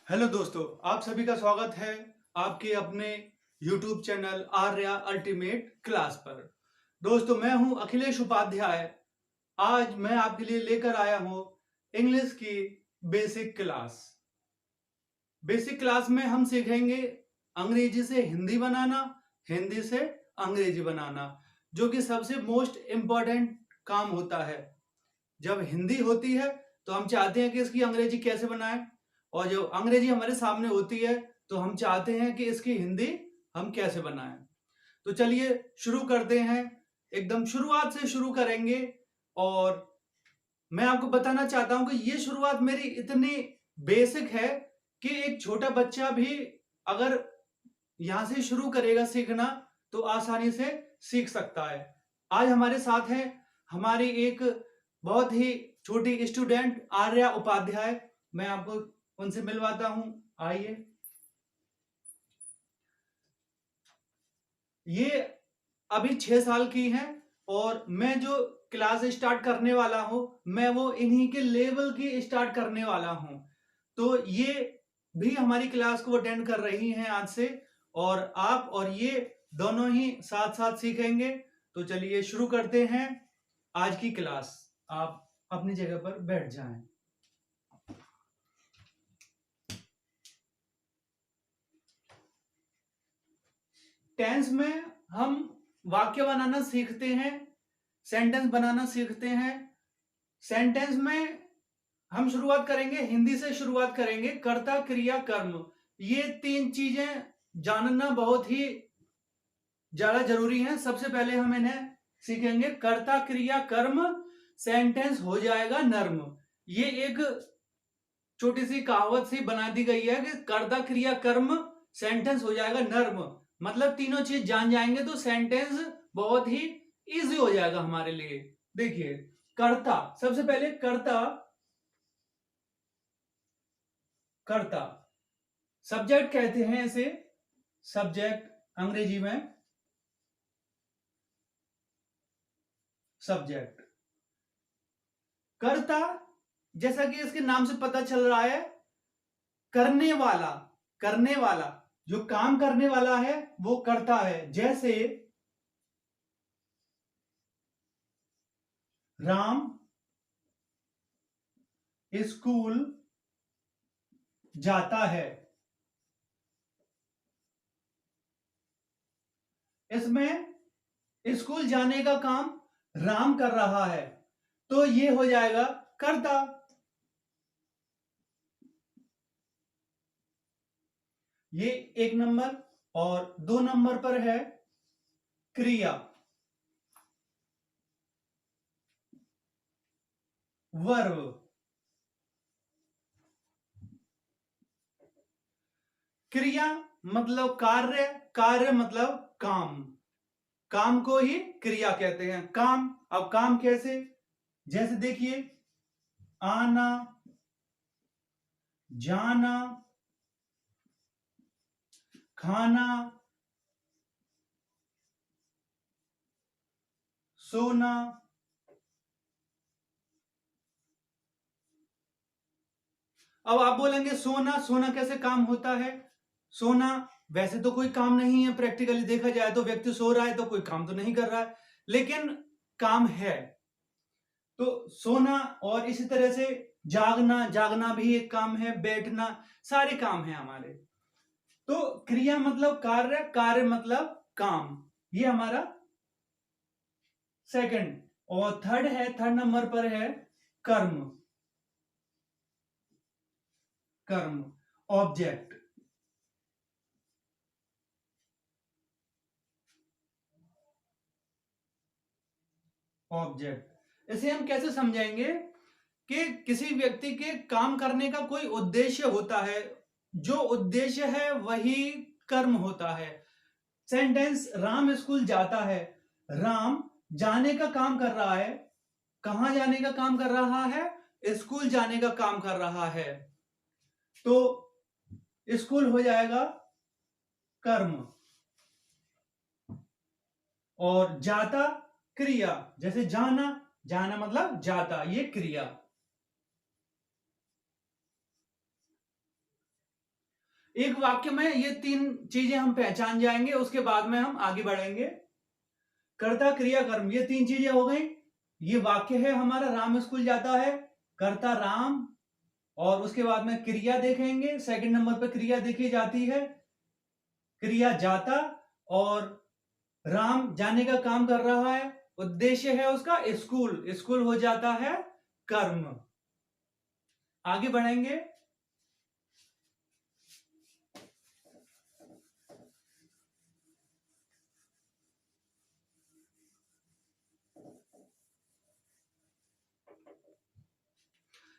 Hello दोस्तों, आप सभी का स्वागत है आपके अपने YouTube channel Arya ultimate class पर। दोस्तों, मैं हूं अखिलेश उपाध्याय। आज मैं आपके लिए लेकर आया हूं इंग्लिश की बेसिक क्लास। बेसिक क्लास में हम सीखेंगे अंग्रेजी से हिंदी बनाना, हिंदी से अंग्रेजी बनाना, जो कि सबसे मोस्ट इम्पॉर्टेंट काम होता है। जब हिंदी होती है तो हम चाहते हैं कि इसकी अंग्रेजी कैसे बनाएं, और जब अंग्रेजी हमारे सामने होती है तो हम चाहते हैं कि इसकी हिंदी हम कैसे बनाएं। तो चलिए शुरू करते हैं। एकदम शुरुआत से शुरू करेंगे। और मैं आपको बताना चाहता हूं कि ये शुरुआत मेरी इतनी बेसिक है कि एक छोटा बच्चा भी अगर यहां से शुरू करेगा सीखना तो आसानी से सीख सकता है। आज हमारे साथ है हमारी एक बहुत ही छोटी स्टूडेंट आर्या उपाध्याय। मैं आपको उनसे मिलवाता हूं, आइए। ये अभी 6 साल की हैं और मैं जो क्लास स्टार्ट करने वाला हूं मैं वो इन्हीं के लेवल की स्टार्ट करने वाला हूं। तो ये भी हमारी क्लास को अटेंड कर रही हैं आज से, और आप और ये दोनों ही साथ साथ सीखेंगे। तो चलिए शुरू करते हैं आज की क्लास। आप अपनी जगह पर बैठ जाएं। टेंस में हम वाक्य बनाना सीखते हैं, सेंटेंस बनाना सीखते हैं। सेंटेंस में हम शुरुआत करेंगे, हिंदी से शुरुआत करेंगे। कर्ता, क्रिया, कर्म, ये तीन चीजें जानना बहुत ही ज्यादा जरूरी है। सबसे पहले हम इन्हें सीखेंगे। कर्ता, क्रिया, कर्म, सेंटेंस हो जाएगा नर्म। ये एक छोटी सी कहावत सी बना दी गई है कि कर्ता, क्रिया, कर्म, सेंटेंस हो जाएगा नर्म। मतलब तीनों चीज जान जाएंगे तो सेंटेंस बहुत ही इजी हो जाएगा हमारे लिए। देखिए, कर्ता, सबसे पहले कर्ता। कर्ता सब्जेक्ट कहते हैं इसे, सब्जेक्ट अंग्रेजी में सब्जेक्ट। कर्ता, जैसा कि इसके नाम से पता चल रहा है, करने वाला। करने वाला, जो काम करने वाला है वो कर्ता है। जैसे राम स्कूल जाता है। इसमें स्कूल जाने का काम राम कर रहा है, तो ये हो जाएगा कर्ता। ये 1 नंबर। और 2 नंबर पर है क्रिया, वर्ब। क्रिया मतलब कार्य, कार्य मतलब काम। काम को ही क्रिया कहते हैं, काम। अब काम कैसे, जैसे देखिए, आना, जाना, खाना, सोना। अब आप बोलेंगे सोना, सोना कैसे काम होता है। सोना वैसे तो कोई काम नहीं है, प्रैक्टिकली देखा जाए तो व्यक्ति सो रहा है तो कोई काम तो नहीं कर रहा है, लेकिन काम है। तो सोना, और इसी तरह से जागना, जागना भी एक काम है, बैठना, सारे काम है हमारे। तो क्रिया मतलब कार्य, कार्य मतलब काम। ये हमारा सेकंड। और थर्ड है, 3 नंबर पर है कर्म। कर्म, ऑब्जेक्ट। ऑब्जेक्ट इसे हम कैसे समझाएंगे कि किसी व्यक्ति के काम करने का कोई उद्देश्य होता है, जो उद्देश्य है वही कर्म होता है। सेंटेंस, राम स्कूल जाता है। राम जाने का काम कर रहा है। कहां जाने का काम कर रहा है, स्कूल जाने का काम कर रहा है। तो स्कूल हो जाएगा कर्म, और जाता क्रिया। जैसे जाना, जाना मतलब जाता, ये क्रिया। एक वाक्य में ये 3 चीजें हम पहचान जाएंगे, उसके बाद में हम आगे बढ़ेंगे। कर्ता क्रिया कर्म, ये 3 चीजें हो गई। ये वाक्य है हमारा, राम स्कूल जाता है, कर्ता राम, और उसके बाद में क्रिया देखेंगे। सेकंड नंबर पर क्रिया देखी जाती है, क्रिया जाता, और राम जाने का काम कर रहा है, उद्देश्य है उसका स्कूल, स्कूल हो जाता है कर्म। आगे बढ़ेंगे।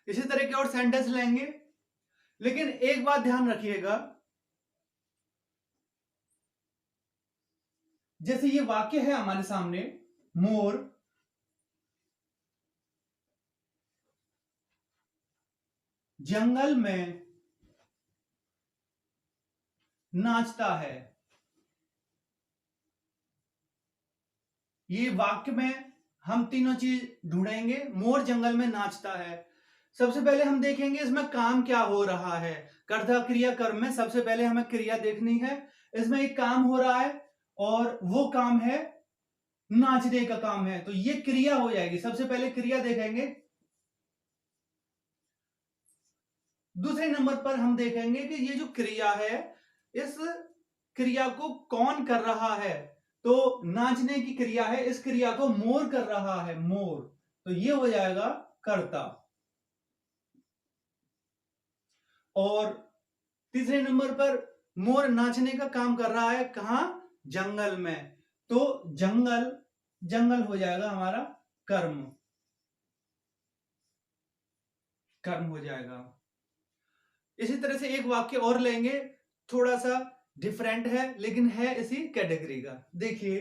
इसी तरह के और सेंटेंस लेंगे, लेकिन एक बात ध्यान रखिएगा, जैसे ये वाक्य है हमारे सामने, मोर जंगल में नाचता है। ये वाक्य में हम तीनों चीज ढूंढेंगे। मोर जंगल में नाचता है, सबसे पहले हम देखेंगे इसमें काम क्या हो रहा है। कर्ता क्रिया कर्म में सबसे पहले हमें क्रिया देखनी है। इसमें एक काम हो रहा है और वो काम है नाचने का काम है, तो ये क्रिया हो जाएगी। सबसे पहले क्रिया देखेंगे। दूसरे नंबर पर हम देखेंगे कि ये जो क्रिया है, इस क्रिया को कौन कर रहा है। तो नाचने की क्रिया है, इस क्रिया को मोर कर रहा है, मोर, तो ये हो जाएगा कर्ता। और तीसरे नंबर पर मोर नाचने का काम कर रहा है, कहां, जंगल में, तो जंगल, जंगल हो जाएगा हमारा कर्म, कर्म हो जाएगा। इसी तरह से एक वाक्य और लेंगे, थोड़ा सा डिफरेंट है लेकिन है इसी कैटेगरी का। देखिए,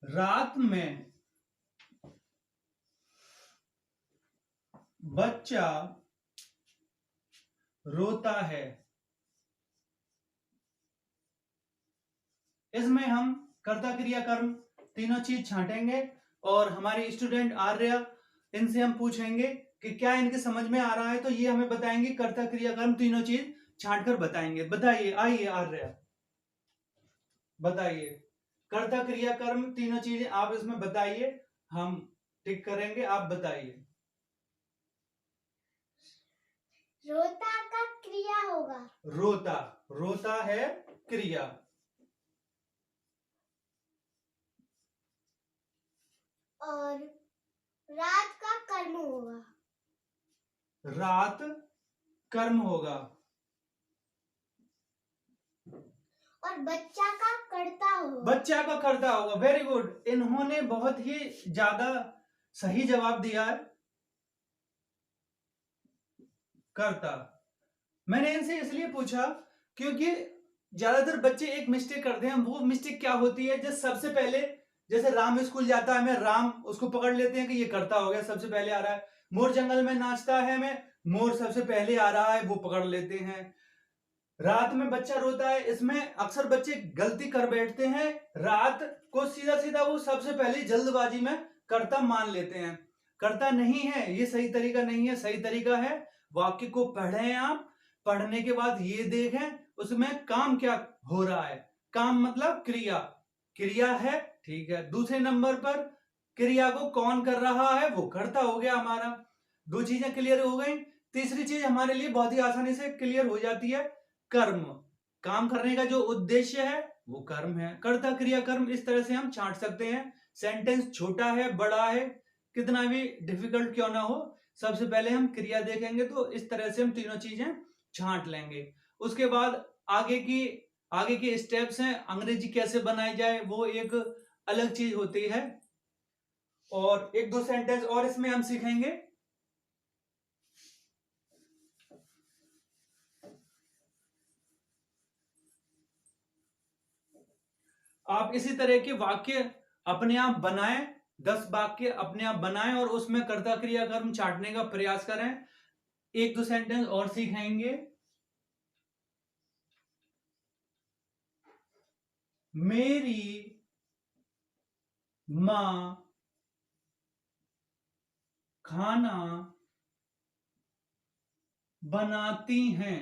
रात में बच्चा रोता है। इसमें हम कर्ता क्रिया कर्म तीनों चीज छांटेंगे, और हमारे स्टूडेंट आर्या, इनसे हम पूछेंगे कि क्या इनके समझ में आ रहा है, तो ये हमें बताएंगे, कर्ता क्रिया कर्म तीनों चीज छांट कर बताएंगे। बताइए, आइए आर्या, बताइए, कर्ता क्रिया कर्म तीनों चीजें आप इसमें बताइए, हम टिक करेंगे, आप बताइए। रोता का क्रिया होगा। रोता, रोता है क्रिया। और रात का कर्म होगा। रात कर्म होगा। और बच्चा का कर्ता होगा। बच्चा का कर्ता होगा। वेरी गुड, इन्होंने बहुत ही ज्यादा सही जवाब दिया है, कर्ता। मैंने इनसे इसलिए पूछा क्योंकि ज्यादातर बच्चे एक मिस्टेक करते हैं। वो मिस्टेक क्या होती है, जैसे सबसे पहले, जैसे राम स्कूल जाता है, मैं राम उसको पकड़ लेते हैं कि ये कर्ता हो गया, सबसे पहले आ रहा है। मोर जंगल में नाचता है, मैं मोर सबसे पहले आ रहा है, वो पकड़ लेते हैं। रात में बच्चा रोता है, इसमें अक्सर बच्चे गलती कर बैठते हैं, रात को सीधा सीधा वो सबसे पहले जल्दबाजी में कर्ता मान लेते हैं। कर्ता नहीं है, ये सही तरीका नहीं है। सही तरीका है, वाक्य को पढ़ें आप, पढ़ने के बाद ये देखें उसमें काम क्या हो रहा है। काम मतलब क्रिया, क्रिया है, ठीक है। दूसरे नंबर पर क्रिया को कौन कर रहा है, वो कर्ता हो गया हमारा। दो चीजें क्लियर हो गई। तीसरी चीज हमारे लिए बहुत ही आसानी से क्लियर हो जाती है, कर्म, काम करने का जो उद्देश्य है वो कर्म है। कर्ता क्रिया कर्म इस तरह से हम छांट सकते हैं। सेंटेंस छोटा है, बड़ा है, कितना भी डिफिकल्ट क्यों ना हो, सबसे पहले हम क्रिया देखेंगे, तो इस तरह से हम तीनों चीजें छांट लेंगे। उसके बाद आगे की स्टेप्स हैं, अंग्रेजी कैसे बनाई जाए वो एक अलग चीज होती है, और एक दो सेंटेंस और इसमें हम सीखेंगे। आप इसी तरह के वाक्य अपने आप बनाएं, 10 वाक्य अपने आप बनाएं और उसमें कर्ता क्रिया कर्म छांटने का प्रयास करें। एक दो सेंटेंस और सीखेंगे। मेरी मां खाना बनाती हैं।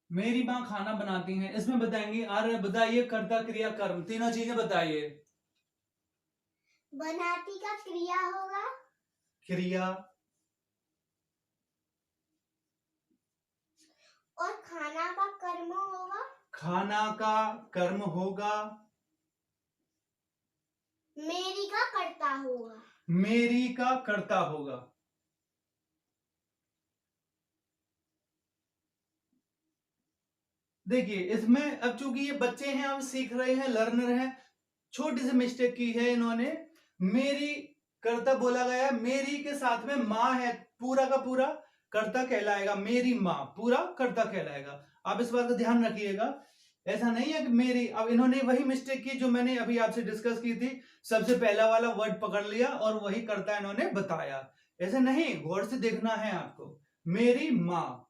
मेरी माँ खाना बनाती हैं, इसमें बताएंगे। अरे बताइए, कर्ता क्रिया कर्म तीनों चीजें बताइए। बनाती का क्रिया होगा, क्रिया, और खाना का कर्म होगा, खाना का कर्म होगा, मेरी का कर्ता होगा, मेरी का कर्ता होगा। देखिए इसमें अब चूंकि ये बच्चे हैं, अब सीख रहे हैं, लर्नर हैं, छोटी सी मिस्टेक की है इन्होंने। मेरी कर्ता बोला गया, मेरी के साथ में माँ है, पूरा का पूरा कर्ता कहलाएगा। मेरी माँ पूरा कर्ता कहलाएगा। आप इस बात का ध्यान रखिएगा। ऐसा नहीं है कि मेरी, अब इन्होंने वही मिस्टेक की जो मैंने अभी आपसे डिस्कस की थी। सबसे पहला वाला वर्ड पकड़ लिया और वही कर्ता इन्होंने बताया। ऐसे नहीं, गौर से देखना है आपको। मेरी माँ,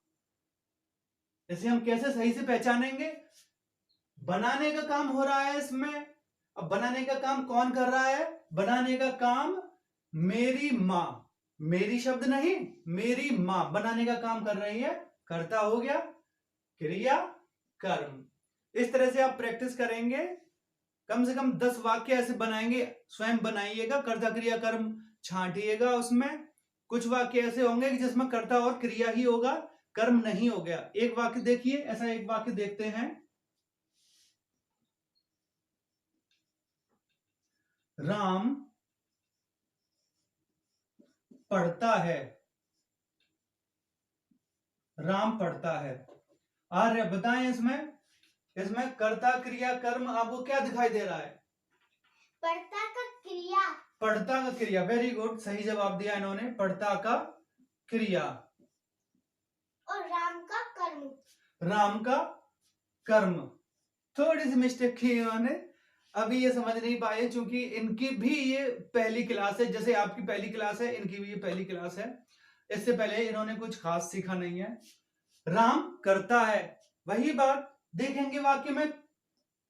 इसे हम कैसे सही से पहचानेंगे? बनाने का काम हो रहा है इसमें। अब बनाने का काम कौन कर रहा है? बनाने का काम मेरी माँ, मेरी शब्द नहीं, मेरी माँ बनाने का काम कर रही है। कर्ता हो गया, क्रिया कर्म। इस तरह से आप प्रैक्टिस करेंगे, कम से कम 10 वाक्य ऐसे बनाएंगे। स्वयं बनाइएगा, कर्ता क्रिया कर्म छांटिएगा उसमें। कुछ वाक्य ऐसे होंगे कि जिसमें कर्ता और क्रिया ही होगा, कर्म नहीं हो गया। एक वाक्य देखिए, ऐसा एक वाक्य देखते हैं। राम पढ़ता है, राम पढ़ता है। आर्य बताएं इसमें कर्ता क्रिया कर्म आपको क्या दिखाई दे रहा है? पढ़ता का क्रिया, पढ़ता का क्रिया। वेरी गुड, सही जवाब दिया इन्होंने, पढ़ता का क्रिया और राम का कर्म, राम का कर्म। थोड़ी सी मिस्टेक की इन्होंने, अभी ये समझ नहीं पाए, क्योंकि इनकी भी ये पहली क्लास है। जैसे आपकी पहली क्लास है, इनकी भी ये पहली क्लास है। इससे पहले इन्होंने कुछ खास सीखा नहीं है। राम करता है, वही बात देखेंगे वाक्य में।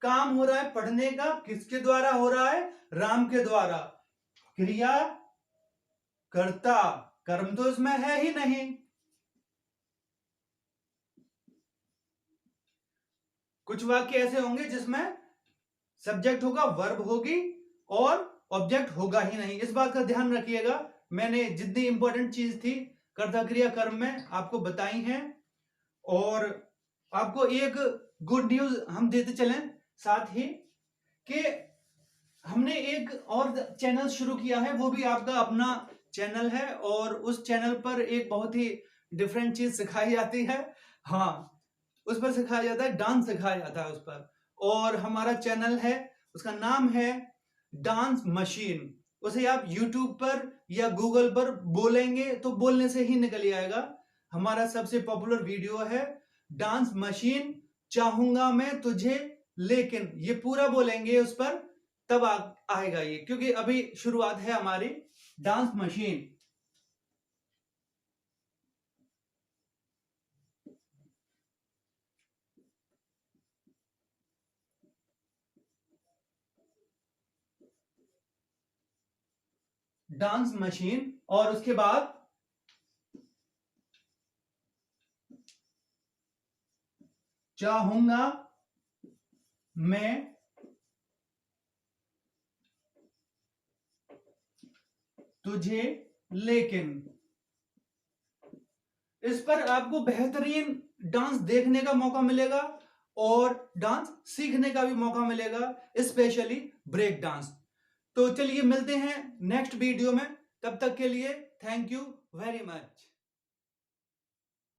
काम हो रहा है पढ़ने का, किसके द्वारा हो रहा है? राम के द्वारा। क्रिया कर्ता, कर्म तो इसमें है ही नहीं। कुछ वाक्य ऐसे होंगे जिसमें सब्जेक्ट होगा, वर्ब होगी और ऑब्जेक्ट होगा ही नहीं। इस बात का ध्यान रखिएगा। मैंने जितनी इंपॉर्टेंट चीज थी कर्ता क्रिया कर्म में आपको बताई हैं। और आपको एक गुड न्यूज हम देते चलें साथ ही, कि हमने एक और चैनल शुरू किया है। वो भी आपका अपना चैनल है, और उस चैनल पर एक बहुत ही डिफरेंट चीज सिखाई जाती है। हाँ, उस पर सिखाया जाता है, डांस सिखाया जाता है उस पर। और हमारा चैनल है, उसका नाम है डांस मशीन। उसे आप YouTube पर या गूगल पर बोलेंगे तो बोलने से ही निकल आएगा। हमारा सबसे पॉपुलर वीडियो है डांस मशीन, चाहूंगा मैं तुझे लेकिन। ये पूरा बोलेंगे उस पर, तब आएगा ये, क्योंकि अभी शुरुआत है हमारी डांस मशीन। डांस मशीन, और उसके बाद चाहूंगा मैं तुझे लेकिन। इस पर आपको बेहतरीन डांस देखने का मौका मिलेगा और डांस सीखने का भी मौका मिलेगा, स्पेशली ब्रेक डांस। तो चलिए मिलते हैं नेक्स्ट वीडियो में, तब तक के लिए थैंक यू वेरी मच।